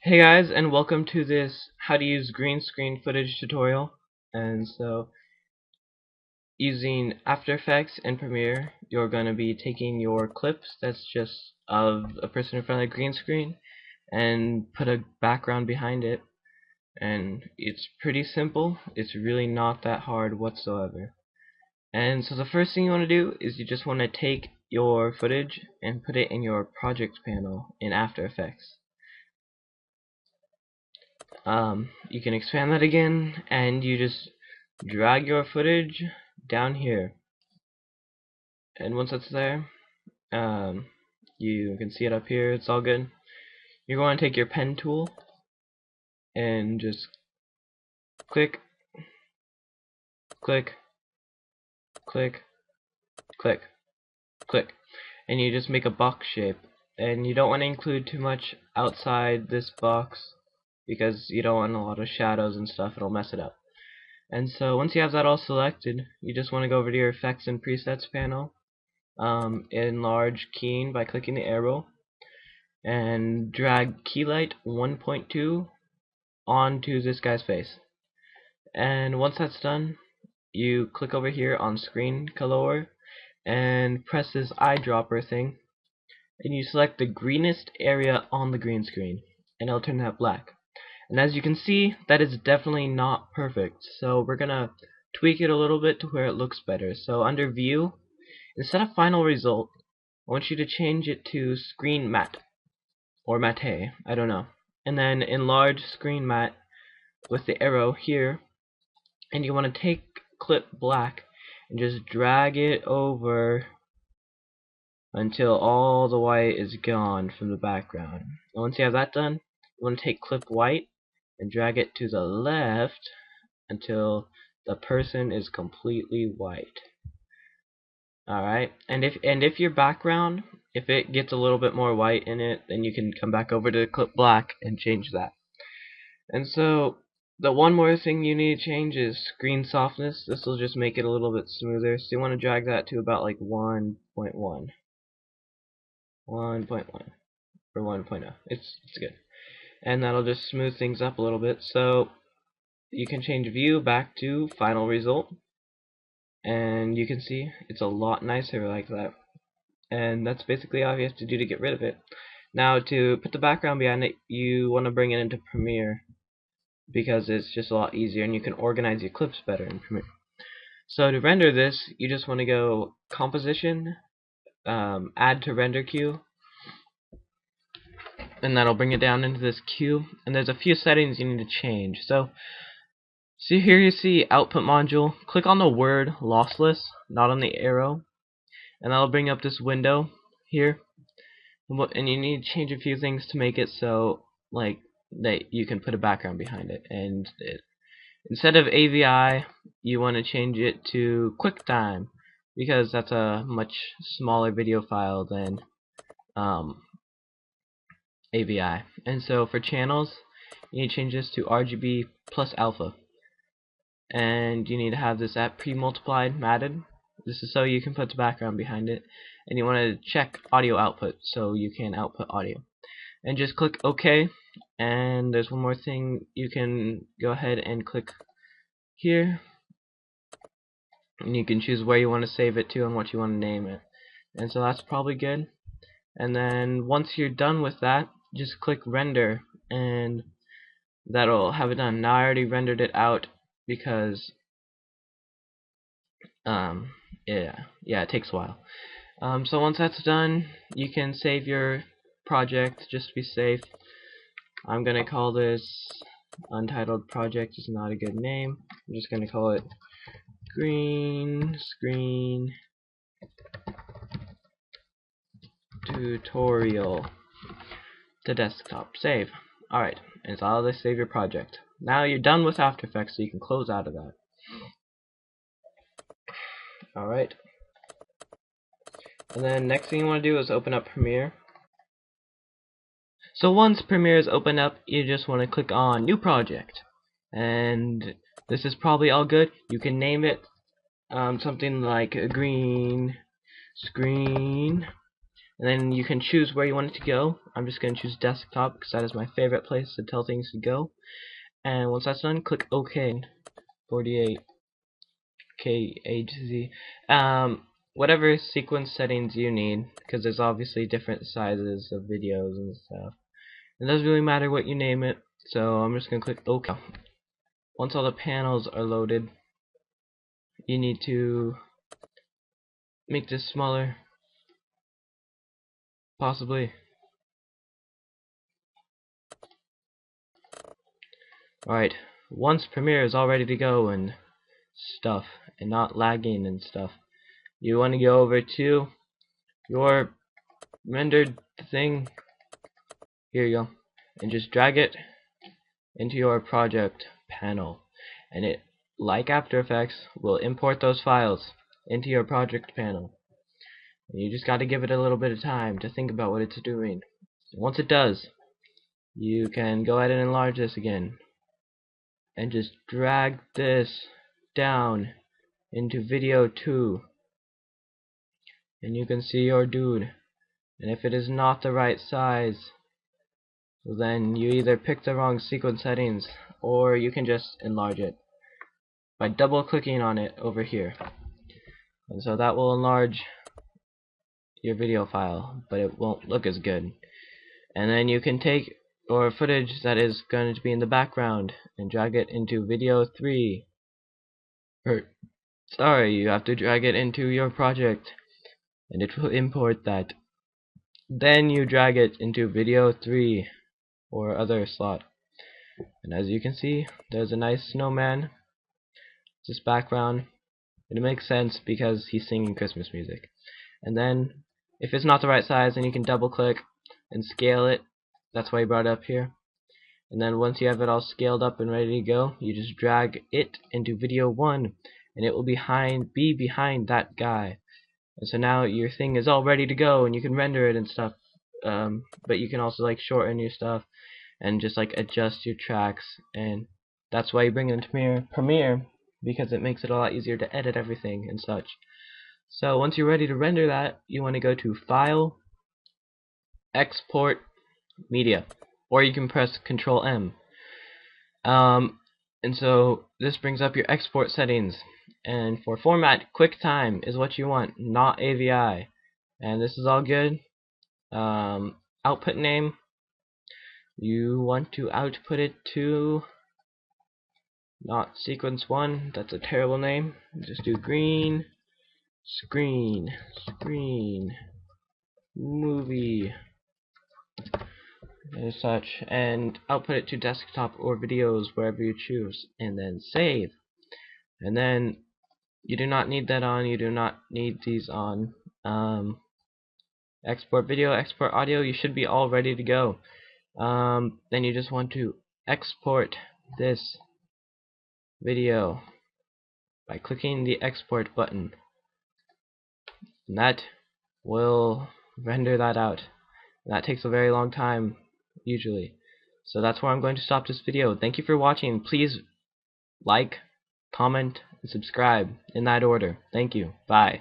Hey guys, and welcome to this how to use green screen footage tutorial. And so, using After Effects and Premiere, you're going to be taking your clips that's just of a person in front of the green screen and put a background behind it. And it's pretty simple. It's really not that hard whatsoever. And so the first thing you want to do is you just want to take your footage and put it in your project panel in After Effects. You can expand that again, and you just drag your footage down here. And once it's there, you can see it up here. It's all good. You're going to take your pen tool and just click, click, click, click, click, and you just make a box shape. And you don't want to include too much outside this box because you don't want a lot of shadows and stuff. It'll mess it up. And so once you have that all selected, you just want to go over to your effects and presets panel, enlarge keying by clicking the arrow, and drag keylight 1.2 onto this guy's face. And once that's done, you click over here on screen color and press this eyedropper thing, and you select the greenest area on the green screen, and it'll turn that black. And as you can see, that is definitely not perfect, so we're gonna tweak it a little bit to where it looks better. So under view, instead of final result, I want you to change it to screen matte or matte, I don't know. And then enlarge screen matte with the arrow here, and you want to take clip black and just drag it over until all the white is gone from the background. And once you have that done, you want to take clip white and drag it to the left until the person is completely white. Alright, and if your background, if it gets a little bit more white in it, then you can come back over to clip black and change that. And so the one more thing you need to change is screen softness. This will just make it a little bit smoother. So you want to drag that to about like 1.1. 1.1 or 1.0. It's good. And that'll just smooth things up a little bit. So you can change view back to final result, and you can see it's a lot nicer like that. And that's basically all you have to do to get rid of it. Now to put the background behind it, you want to bring it into Premiere because it's just a lot easier and you can organize your clips better in Premiere. So to render this, you just want to go Composition, Add to Render Queue, and that'll bring it down into this queue. And there's a few settings you need to change. So here you see Output Module. Click on the word Lossless, not on the arrow, and that'll bring up this window here. And you need to change a few things to make it so like that you can put a background behind it. And instead of AVI, you want to change it to QuickTime because that's a much smaller video file than AVI. And so for channels, you need to change this to RGB plus alpha. And you need to have this at pre-multiplied matted. This is so you can put the background behind it. And you want to check audio output so you can output audio. And just click OK. And there's one more thing, you can go ahead and click here. And you can choose where you want to save it to and what you want to name it. And so that's probably good. And then once you're done with that, just click render and that'll have it done. Now I already rendered it out because it takes a while. So once that's done, you can save your project just to be safe. I'm gonna call this Untitled Project. Is not a good name. I'm just gonna call it Green Screen Tutorial to desktop. Save. Alright, and so I'll just save your project. Now you're done with After Effects, so you can close out of that. Alright. And then next thing you want to do is open up Premiere. So once Premiere is opened up, you just want to click on New Project. And this is probably all good. You can name it something like Green Screen and then you can choose where you want it to go. I'm just going to choose desktop because that is my favorite place to tell things to go. And once that's done, click OK. 48 K to Z. Whatever sequence settings you need, because there's obviously different sizes of videos and stuff. It doesn't really matter what you name it, so I'm just gonna click OK. Once all the panels are loaded, you need to make this smaller, possibly. Alright, once Premiere is all ready to go and stuff, and not lagging and stuff, you want to go over to your rendered thing. Here you go, and just drag it into your project panel, and it, like After Effects, will import those files into your project panel. And you just got to give it a little bit of time to think about what it's doing. Once it does, you can go ahead and enlarge this again and just drag this down into video 2, and you can see your dude. And if it is not the right size, then you either pick the wrong sequence settings, or you can just enlarge it by double clicking on it over here. And so that will enlarge your video file, but it won't look as good. And then you can take your footage that is going to be in the background and drag it into video 3. Sorry, you have to drag it into your project, and it will import that. Then you drag it into video 3 or other slot. And as you can see, there's a nice snowman, this background, and it makes sense because he's singing Christmas music. And then, if it's not the right size, then you can double click and scale it. That's why I brought it up here. And then once you have it all scaled up and ready to go, you just drag it into video 1, and it will be behind that guy. And so now your thing is all ready to go, and you can render it and stuff. But you can also like shorten your stuff and just like adjust your tracks, and that's why you bring it into Premiere, because it makes it a lot easier to edit everything and such. So once you're ready to render that, you want to go to File, Export, Media, or you can press Control M. And so this brings up your export settings, and for format, QuickTime is what you want, not AVI. And this is all good. Output name, you want to output it to not sequence 1, that's a terrible name. Just do Greenscreen movie and such, and output it to desktop or videos, wherever you choose, and then save. And then you do not need that on, you do not need these on. Export video, export audio, you should be all ready to go. Then you just want to export this video by clicking the export button, and that will render that out. And that takes a very long time usually. So that's where I'm going to stop this video. Thank you for watching. Please like, comment, and subscribe in that order. Thank you. Bye.